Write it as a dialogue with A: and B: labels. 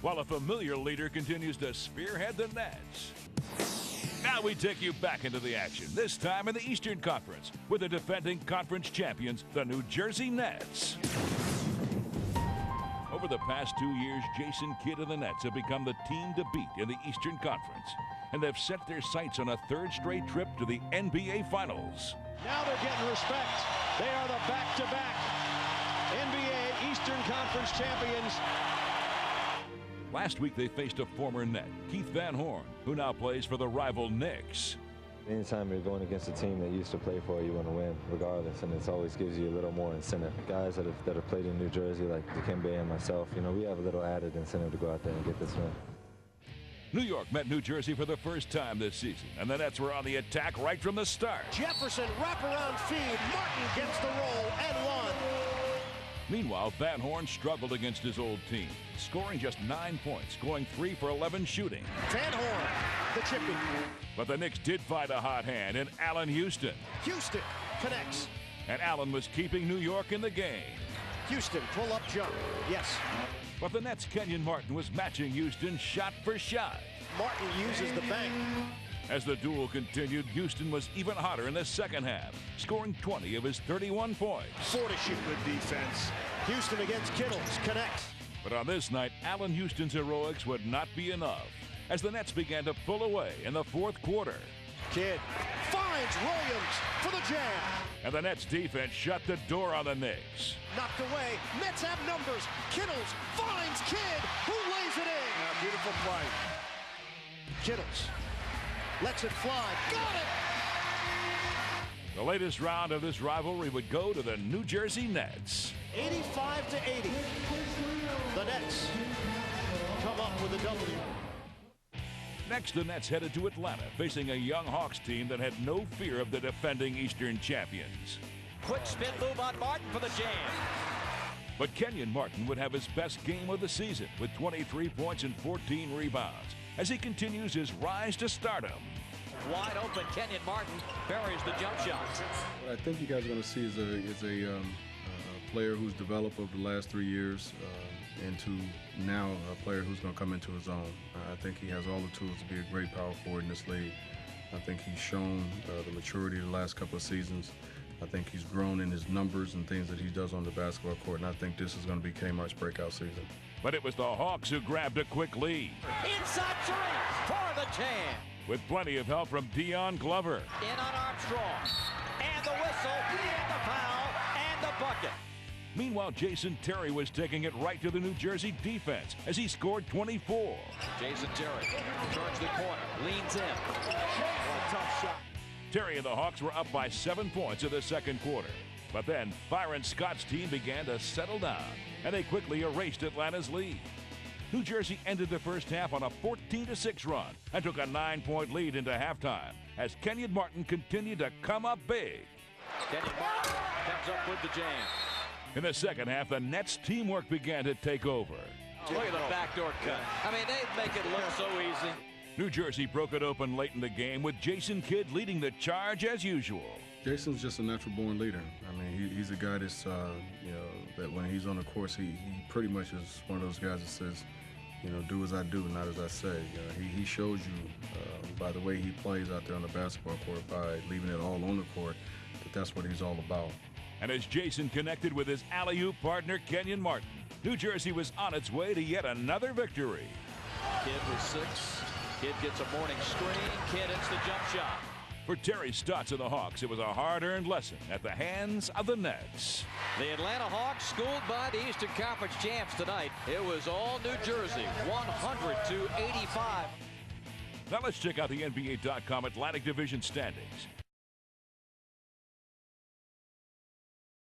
A: while a familiar leader continues to spearhead the Nets. Now we take you back into the action, this time in the Eastern Conference, with the defending conference champions, the New Jersey Nets. Over the past 2 years, Jason Kidd and the Nets have become the team to beat in the Eastern Conference, and they've set their sights on a third straight trip to the NBA Finals.
B: Now they're getting respect. They are the back-to-back NBA Eastern Conference champions.
A: Last week they faced a former Net, Keith Van Horn, who now plays for the rival Knicks.
C: Anytime you're going against a team that you used to play for, you want to win regardless, and it always gives you a little more incentive. Guys that have played in New Jersey, like Dikembe and myself, we have a little added incentive to go out there and get this win.
A: New York met New Jersey for the first time this season, and the Nets were on the attack right from the start.
B: Jefferson, wraparound feed. Martin gets the roll and one.
A: Meanwhile, Van Horn struggled against his old team, scoring just 9 points, going 3 for 11 shooting.
B: Van Horn, the chipping.
A: But the Knicks did find a hot hand in Allen Houston.
B: Houston connects.
A: And Allen was keeping New York in the game.
B: Houston, pull-up jump. Yes.
A: But the Nets' Kenyon Martin was matching Houston shot for shot.
B: Martin uses the bank.
A: As the duel continued, Houston was even hotter in the second half, scoring 20 of his 31 points.
B: 4 to shoot. Good defense. Houston against Kittles connects.
A: But on this night, Allen Houston's heroics would not be enough, as the Nets began to pull away in the fourth quarter.
B: Kidd finds Williams for the jam.
A: And the Nets defense shut the door on the Knicks.
B: Knocked away. Nets have numbers. Kittles finds Kidd, who lays it in.
D: Beautiful play.
B: Kittles lets it fly. Got it!
A: The latest round of this rivalry would go to the New Jersey Nets.
B: 85 to 80. The Nets come up with a W.
A: Next, the Nets headed to Atlanta, facing a young Hawks team that had no fear of the defending Eastern champions.
E: Quick spin move on Martin for the jam.
A: But Kenyon Martin would have his best game of the season with 23 points and 14 rebounds as he continues his rise to stardom.
E: Wide open, Kenyon Martin buries the jump shot.
F: What I think you guys are going to see is a player who's developed over the last 3 years into now a player who's going to come into his own. I think he has all the tools to be a great power forward in this league. I think he's shown the maturity the last couple of seasons. I think he's grown in his numbers and things that he does on the basketball court, and I think this is going to be Kmart's breakout season.
A: But it was the Hawks who grabbed a quick lead.
E: Inside three for the jam.
A: With plenty of help from Dion Glover.
E: In on Armstrong. And the whistle, and the foul, and the bucket.
A: Meanwhile, Jason Terry was taking it right to the New Jersey defense as he scored 24.
E: Jason Terry turns the corner, leans in. Oh, tough shot.
A: Terry and the Hawks were up by 7 points in the second quarter. But then Byron Scott's team began to settle down, and they quickly erased Atlanta's lead. New Jersey ended the first half on a 14-6 run and took a 9-point lead into halftime as Kenyon Martin continued to come up big.
E: Kenyon Martin comes up with the jam.
A: In the second half, the Nets' teamwork began to take over.
E: Look at the backdoor cut. I mean, they make it look so easy.
A: New Jersey broke it open late in the game with Jason Kidd leading the charge as usual.
F: Jason's just a natural-born leader. I mean, he's a guy that's, that when he's on the course, he pretty much is one of those guys that says, do as I do, not as I say. He shows you by the way he plays out there on the basketball court, by leaving it all on the court, that that's what he's all about.
A: And as Jason connected with his alley-oop partner, Kenyon Martin, New Jersey was on its way to yet another victory.
E: Kidd with 6. Kidd gets a morning screen. Kidd hits the jump shot.
A: For Terry Stotts and the Hawks, it was a hard-earned lesson at the hands of the Nets.
E: The Atlanta Hawks schooled by the Eastern Conference champs tonight. It was all New Jersey, 100-85.
A: Now let's check out the NBA.com Atlantic Division standings.